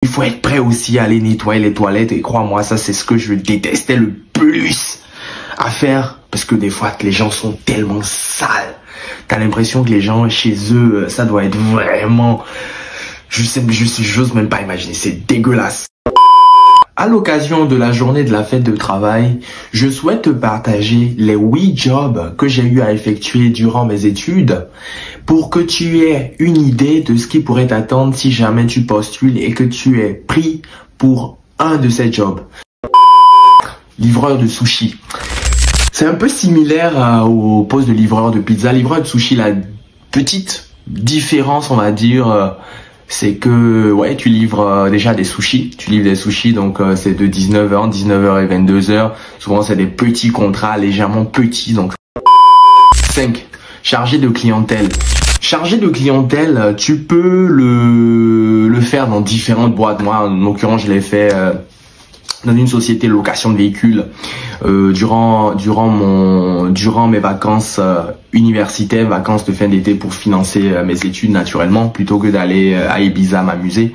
Il faut être prêt aussi à aller nettoyer les toilettes. Et crois-moi, ça c'est ce que je détestais le plus à faire. Parce que des fois, les gens sont tellement sales. T'as l'impression que les gens chez eux, ça doit être vraiment... j'ose même pas imaginer, c'est dégueulasse. À l'occasion de la journée de la fête de travail, je souhaite te partager les 8 jobs que j'ai eu à effectuer durant mes études pour que tu aies une idée de ce qui pourrait t'attendre si jamais tu postules et que tu es pris pour un de ces jobs. Livreur de sushi. C'est un peu similaire au poste de livreur de pizza. Livreur de sushi, la petite différence, on va dire, c'est que ouais, tu livres déjà des sushis. Tu livres des sushis, donc c'est de 19h et 22h. Souvent, c'est des petits contrats, légèrement petits. Donc 5. Chargé de clientèle. Chargé de clientèle, tu peux le faire dans différentes boîtes. Moi, en l'occurrence, je l'ai fait dans une société de location de véhicules durant mes vacances universitaires, vacances de fin d'été pour financer mes études naturellement, plutôt que d'aller à Ibiza m'amuser.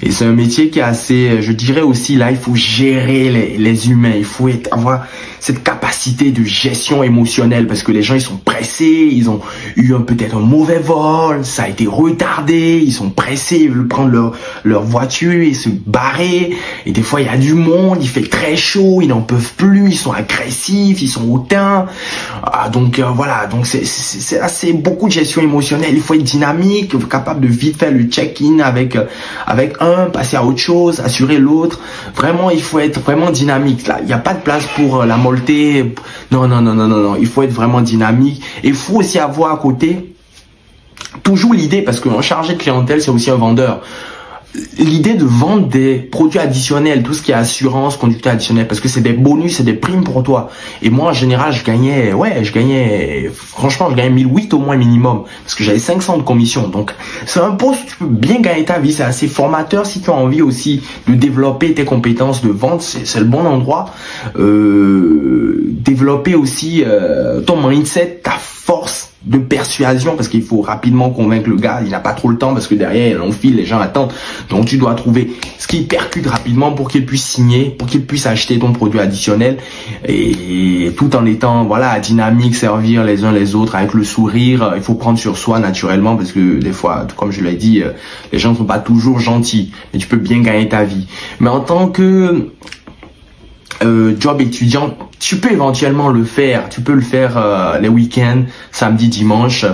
Et c'est un métier qui est assez, je dirais aussi là, il faut gérer les humains, il faut avoir cette capacité de gestion émotionnelle parce que les gens ils sont pressés, ils ont eu peut-être un mauvais vol, ça a été retardé, ils sont pressés, ils veulent prendre leur voiture et se barrer. Et des fois il y a du monde, il fait très chaud, ils n'en peuvent plus, ils sont agressifs, ils sont hautains. Donc voilà, donc c'est assez beaucoup de gestion émotionnelle. Il faut être dynamique, capable de vite faire le check-in avec un, passer à autre chose, assurer l'autre. Vraiment, il faut être vraiment dynamique. Là, il n'y a pas de place pour la molleté. Non. Il faut être vraiment dynamique. Et il faut aussi avoir à côté toujours l'idée, parce qu'un chargé de clientèle, c'est aussi un vendeur. L'idée de vendre des produits additionnels, tout ce qui est assurance, conducteur additionnel, parce que c'est des bonus, c'est des primes pour toi. Et moi, en général, franchement, je gagnais 1008 au moins minimum, parce que j'avais 500 de commission. Donc, c'est un poste où tu peux bien gagner ta vie, c'est assez formateur si tu as envie aussi de développer tes compétences de vente, c'est le bon endroit. Développer aussi ton mindset, ta force de persuasion, parce qu'il faut rapidement convaincre le gars, il n'a pas trop le temps parce que derrière il y a un long fil, les gens attendent. Donc tu dois trouver ce qui percute rapidement pour qu'il puisse signer, pour qu'il puisse acheter ton produit additionnel, et tout en étant voilà dynamique, servir les uns les autres avec le sourire. Il faut prendre sur soi naturellement parce que des fois, comme je l'ai dit, les gens ne sont pas toujours gentils, mais tu peux bien gagner ta vie. Mais en tant que job étudiant, tu peux éventuellement le faire. Tu peux le faire les week-ends, samedi, dimanche.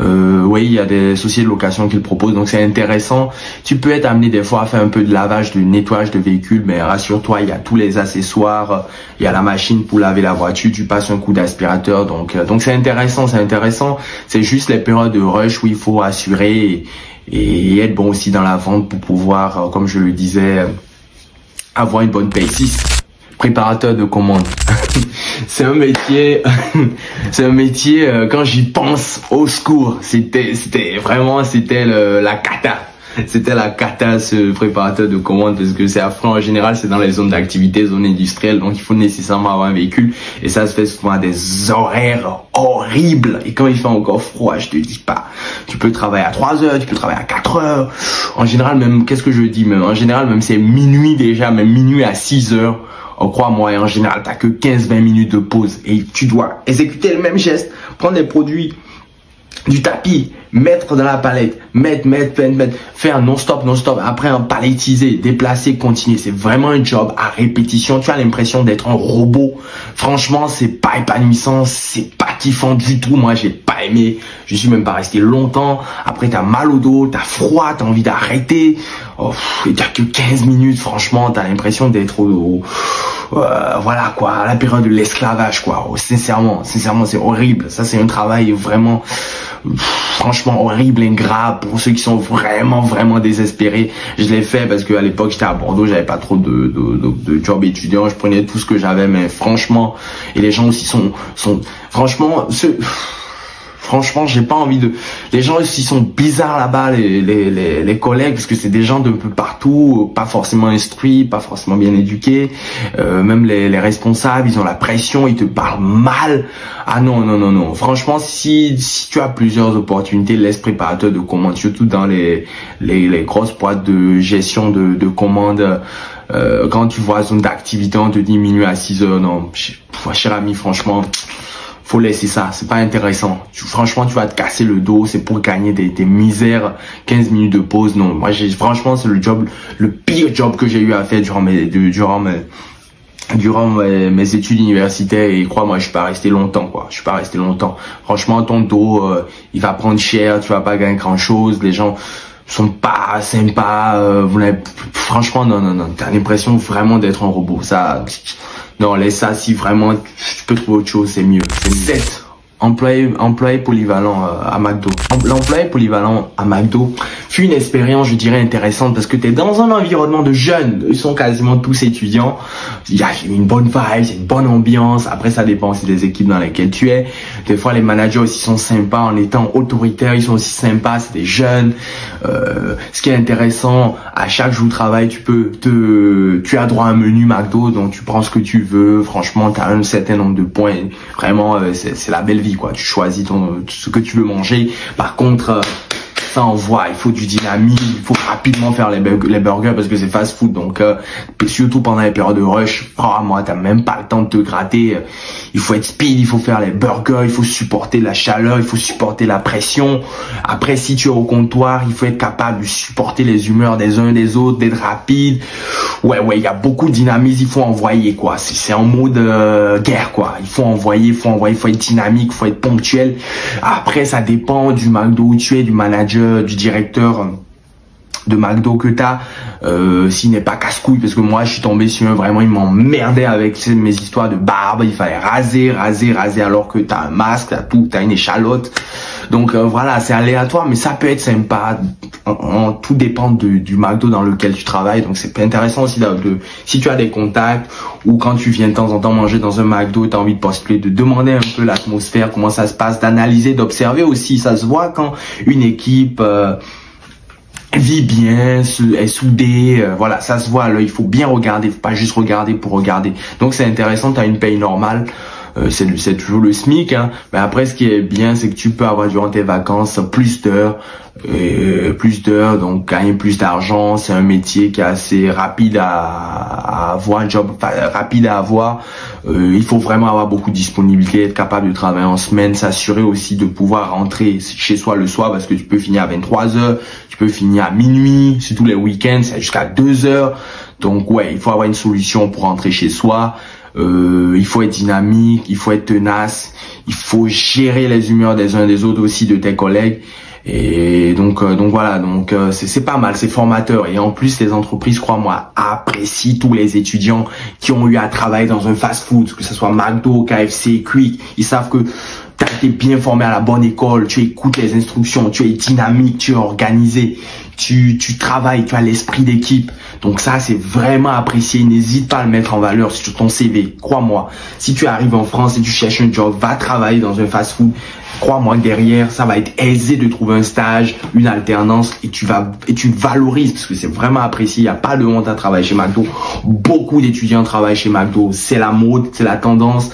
Oui, il y a des sociétés de location qui le proposent, donc c'est intéressant. Tu peux être amené des fois à faire un peu de lavage, de nettoyage de véhicules, mais rassure-toi, il y a tous les accessoires. Il y a la machine pour laver la voiture, tu passes un coup d'aspirateur, donc c'est intéressant, c'est intéressant. C'est juste les périodes de rush où il faut assurer et être bon aussi dans la vente pour pouvoir, comme je le disais, avoir une bonne paye. 6. Préparateur de commandes. C'est un métier, quand j'y pense, au secours, c'était la cata. C'était la cata, ce préparateur de commandes, parce que c'est affreux. En général, c'est dans les zones d'activité, zones industrielles, donc il faut nécessairement avoir un véhicule, et ça se fait souvent à des horaires horribles. Et quand il fait encore froid, je te dis pas, tu peux travailler à 3 heures, tu peux travailler à 4 heures. En général, même, qu'est-ce que je dis, même, en général, même c'est minuit déjà, même minuit à 6 heures. Oh, crois-moi, en général, t'as que 15-20 minutes de pause et tu dois exécuter le même geste, prendre les produits du tapis, mettre dans la palette, mettre, faire non-stop, après en palettiser, déplacer, continuer. C'est vraiment un job à répétition. Tu as l'impression d'être un robot. Franchement, c'est pas épanouissant, c'est pas kiffant du tout. Moi, j'ai pas aimé. Je suis même pas resté longtemps. Après, t'as mal au dos, t'as froid, t'as envie d'arrêter. Oh, et t'as que 15 minutes, franchement, t'as l'impression d'être voilà quoi, à la période de l'esclavage quoi. Oh, sincèrement, c'est horrible. Ça, c'est un travail vraiment, franchement horrible, ingrat pour ceux qui sont vraiment désespérés. Je l'ai fait parce que à l'époque j'étais à Bordeaux, j'avais pas trop de job étudiant, je prenais tout ce que j'avais, mais franchement, et les gens aussi sont franchement Franchement, j'ai pas envie de... Les gens ils sont bizarres là-bas, les collègues, parce que c'est des gens de peu partout, pas forcément instruits, pas forcément bien éduqués. Même les responsables, ils ont la pression, ils te parlent mal. Ah non, non, non, non. Franchement, si tu as plusieurs opportunités, laisse préparateur de commandes, surtout dans les grosses boîtes de gestion de commandes. Quand tu vois zone d'activité, on te dit minuit à 6 heures. Non, cher ami, franchement... faut laisser ça, c'est pas intéressant. Franchement, tu vas te casser le dos, c'est pour gagner des misères 15 minutes de pause. Non, moi franchement, c'est le pire job que j'ai eu à faire durant mes études universitaires, et crois-moi, je suis pas resté longtemps, quoi. Je suis pas resté longtemps. Franchement, ton dos, il va prendre cher, tu vas pas gagner grand-chose, les gens sont pas sympas, franchement, non, non, non, t'as l'impression vraiment d'être un robot. Ça, non, laisse ça, si vraiment tu peux trouver autre chose, c'est mieux. C'est 7. Employé polyvalent à McDo. L'employé polyvalent à McDo fut une expérience, je dirais, intéressante parce que tu es dans un environnement de jeunes. Ils sont quasiment tous étudiants. Il y a une bonne vibe, une bonne ambiance. Après, ça dépend aussi des équipes dans lesquelles tu es. Des fois, les managers aussi sont sympas en étant autoritaires. Ils sont aussi sympas, c'est des jeunes. Ce qui est intéressant, à chaque jour de travail, tu as droit à un menu McDo, donc tu prends ce que tu veux. Franchement, tu as un certain nombre de points. Vraiment, c'est la belle vie, quoi. Tu choisis ce que tu veux manger. Par contre, ça envoie, il faut du dynamisme, il faut rapidement faire les burgers parce que c'est fast food, donc surtout pendant les périodes de rush, moi t'as même pas le temps de te gratter, il faut être speed, il faut faire les burgers, il faut supporter la chaleur, il faut supporter la pression. Après, si tu es au comptoir, il faut être capable de supporter les humeurs des uns et des autres, d'être rapide. Ouais, il y a beaucoup de dynamisme, il faut envoyer, quoi. C'est en mode guerre, quoi. Il faut envoyer, il faut être dynamique, il faut être ponctuel. Après, ça dépend du McDo où tu es, du manager, du directeur de McDo que t'as, s'il n'est pas casse-couille, parce que moi je suis tombé sur un, vraiment il m'emmerdait avec mes histoires de barbe, il fallait raser alors que t'as un masque, t'as tout, t'as une échalote. Donc voilà, c'est aléatoire, mais ça peut être sympa. Tout dépend du McDo dans lequel tu travailles. Donc c'est intéressant aussi si tu as des contacts ou quand tu viens de temps en temps manger dans un McDo, tu as envie de postuler, de demander un peu l'atmosphère, comment ça se passe, d'analyser, d'observer aussi. Ça se voit quand une équipe vit bien, est soudée, voilà, ça se voit. Là, il faut bien regarder, faut pas juste regarder pour regarder. Donc c'est intéressant, tu as une paye normale. C'est toujours le SMIC, hein. Mais après, ce qui est bien, c'est que tu peux avoir durant tes vacances plus d'heures, donc gagner plus d'argent. C'est un métier qui est assez rapide à avoir, un job rapide à avoir. Il faut vraiment avoir beaucoup de disponibilité, être capable de travailler en semaine, s'assurer aussi de pouvoir rentrer chez soi le soir parce que tu peux finir à 23 heures, tu peux finir à minuit, surtout les week-ends, c'est jusqu'à 2 heures. Donc ouais, il faut avoir une solution pour rentrer chez soi. Il faut être dynamique, il faut être tenace, il faut gérer les humeurs des uns et des autres aussi, de tes collègues. Et donc voilà, c'est pas mal, c'est formateur. Et en plus, les entreprises, crois-moi, apprécient tous les étudiants qui ont eu à travailler dans un fast-food, que ce soit McDo, KFC, Quick. Ils savent que tu as été bien formé à la bonne école, tu écoutes les instructions, tu es dynamique, tu es organisé, tu travailles, tu as l'esprit d'équipe. Donc ça, c'est vraiment apprécié. N'hésite pas à le mettre en valeur sur ton CV. Crois-moi, si tu arrives en France et tu cherches un job, va travailler dans un fast-food. Crois-moi, derrière, ça va être aisé de trouver un stage, une alternance, et tu valorises parce que c'est vraiment apprécié. Il n'y a pas de honte à travailler chez McDo. Beaucoup d'étudiants travaillent chez McDo. C'est la mode, c'est la tendance.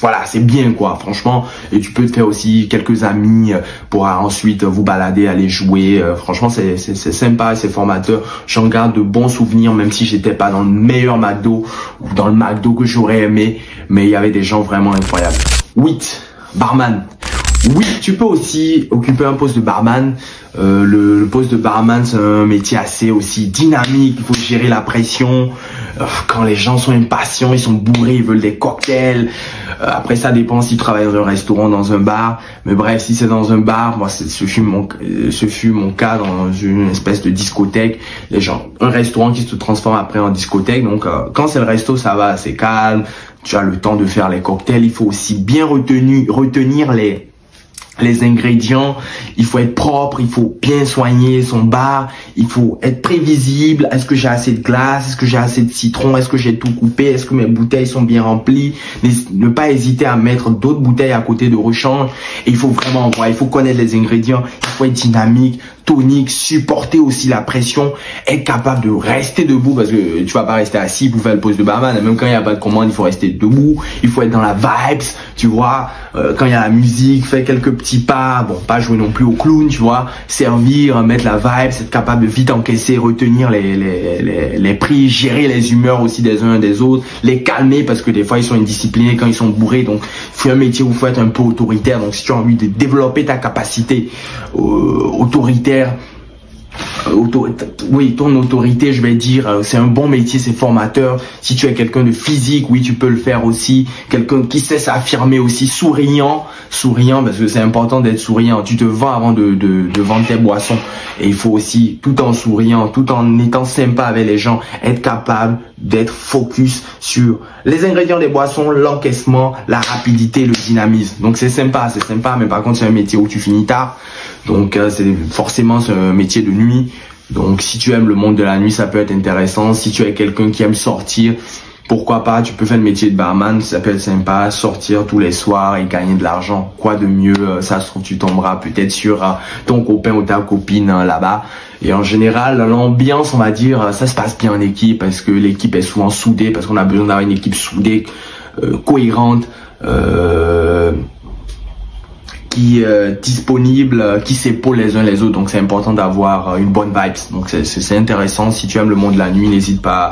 Voilà, c'est bien, quoi, franchement. Et tu peux te faire aussi quelques amis pour ensuite vous balader, aller jouer. Franchement, c'est sympa, c'est formateur. J'en garde de bons souvenirs, même si j'étais pas dans le meilleur McDo ou dans le McDo que j'aurais aimé, mais il y avait des gens vraiment incroyables. 8. Barman. Oui, tu peux aussi occuper un poste de barman. Le poste de barman, c'est un métier assez aussi dynamique. Il faut gérer la pression. Quand les gens sont impatients, ils sont bourrés, ils veulent des cocktails. Après, ça dépend s'ils travaillent dans un restaurant, dans un bar. Mais bref, si c'est dans un bar, moi, ce fut mon cas dans une espèce de discothèque. Les gens, un restaurant qui se transforme après en discothèque. Donc, quand c'est le resto, ça va, c'est calme. Tu as le temps de faire les cocktails. Il faut aussi bien retenir Les ingrédients, il faut être propre, il faut bien soigner son bar, il faut être prévisible. Est-ce que j'ai assez de glace? Est-ce que j'ai assez de citron? Est-ce que j'ai tout coupé? Est-ce que mes bouteilles sont bien remplies? Ne pas hésiter à mettre d'autres bouteilles à côté de rechange. Et il faut vraiment voir, il faut connaître les ingrédients, il faut être dynamique, tonique, supporter aussi la pression, être capable de rester debout parce que tu vas pas rester assis pour faire le poste de barman. Même quand il n'y a pas de commande, il faut rester debout, il faut être dans la vibes, tu vois. Quand il y a la musique, faire quelques petits pas, bon, pas jouer non plus au clown, tu vois, servir, mettre la vibe, être capable de vite encaisser, retenir les prix, gérer les humeurs aussi des uns et des autres, les calmer parce que des fois ils sont indisciplinés quand ils sont bourrés. Donc c'est un métier où il faut être un peu autoritaire. Donc si tu as envie de développer ta capacité autoritaire, oui, ton autorité, je vais dire, c'est un bon métier, c'est formateur. Si tu es quelqu'un de physique, oui, tu peux le faire aussi. Quelqu'un qui sait s'affirmer aussi, souriant, parce que c'est important d'être souriant. Tu te vends avant de vendre tes boissons. Et il faut aussi, tout en souriant, tout en étant sympa avec les gens, être capable d'être focus sur les ingrédients des boissons, l'encaissement, la rapidité, le dynamisme. Donc c'est sympa, mais par contre c'est un métier où tu finis tard. Donc c'est un métier de nuit. Donc si tu aimes le monde de la nuit, ça peut être intéressant. Si tu es quelqu'un qui aime sortir, pourquoi pas, tu peux faire le métier de barman, ça peut être sympa, sortir tous les soirs et gagner de l'argent. Quoi de mieux, ça se trouve, tu tomberas peut-être sur ton copain ou ta copine là-bas. Et en général, l'ambiance, on va dire, ça se passe bien en équipe parce que l'équipe est souvent soudée, parce qu'on a besoin d'avoir une équipe soudée, cohérente, qui est disponible, qui s'épaule les uns les autres. Donc c'est important d'avoir une bonne vibe. Donc c'est intéressant. Si tu aimes le monde de la nuit, n'hésite pas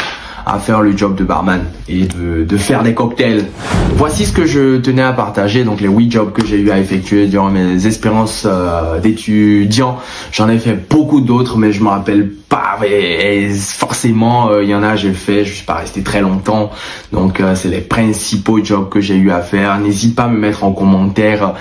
à faire le job de barman et de faire des cocktails. Voici ce que je tenais à partager, donc les 8 jobs que j'ai eu à effectuer durant mes expériences d'étudiant. J'en ai fait beaucoup d'autres, mais je me rappelle pas. Et forcément, il y en a, je suis pas resté très longtemps. Donc c'est les principaux jobs que j'ai eu à faire. N'hésite pas à me mettre en commentaire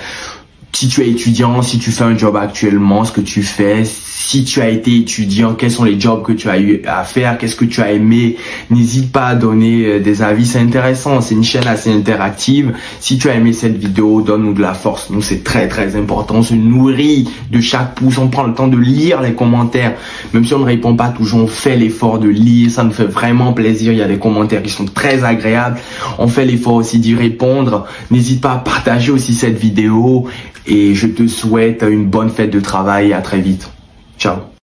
si tu es étudiant, si tu fais un job actuellement, ce que tu fais, si tu as été étudiant, quels sont les jobs que tu as eu à faire, qu'est-ce que tu as aimé. N'hésite pas à donner des avis, c'est intéressant, c'est une chaîne assez interactive. Si tu as aimé cette vidéo, donne-nous de la force. Nous, c'est très très important, on se nourrit de chaque pouce, on prend le temps de lire les commentaires. Même si on ne répond pas toujours, on fait l'effort de lire, ça nous fait vraiment plaisir. Il y a des commentaires qui sont très agréables. On fait l'effort aussi d'y répondre. N'hésite pas à partager aussi cette vidéo et je te souhaite une bonne fête de travail et à très vite. Ciao.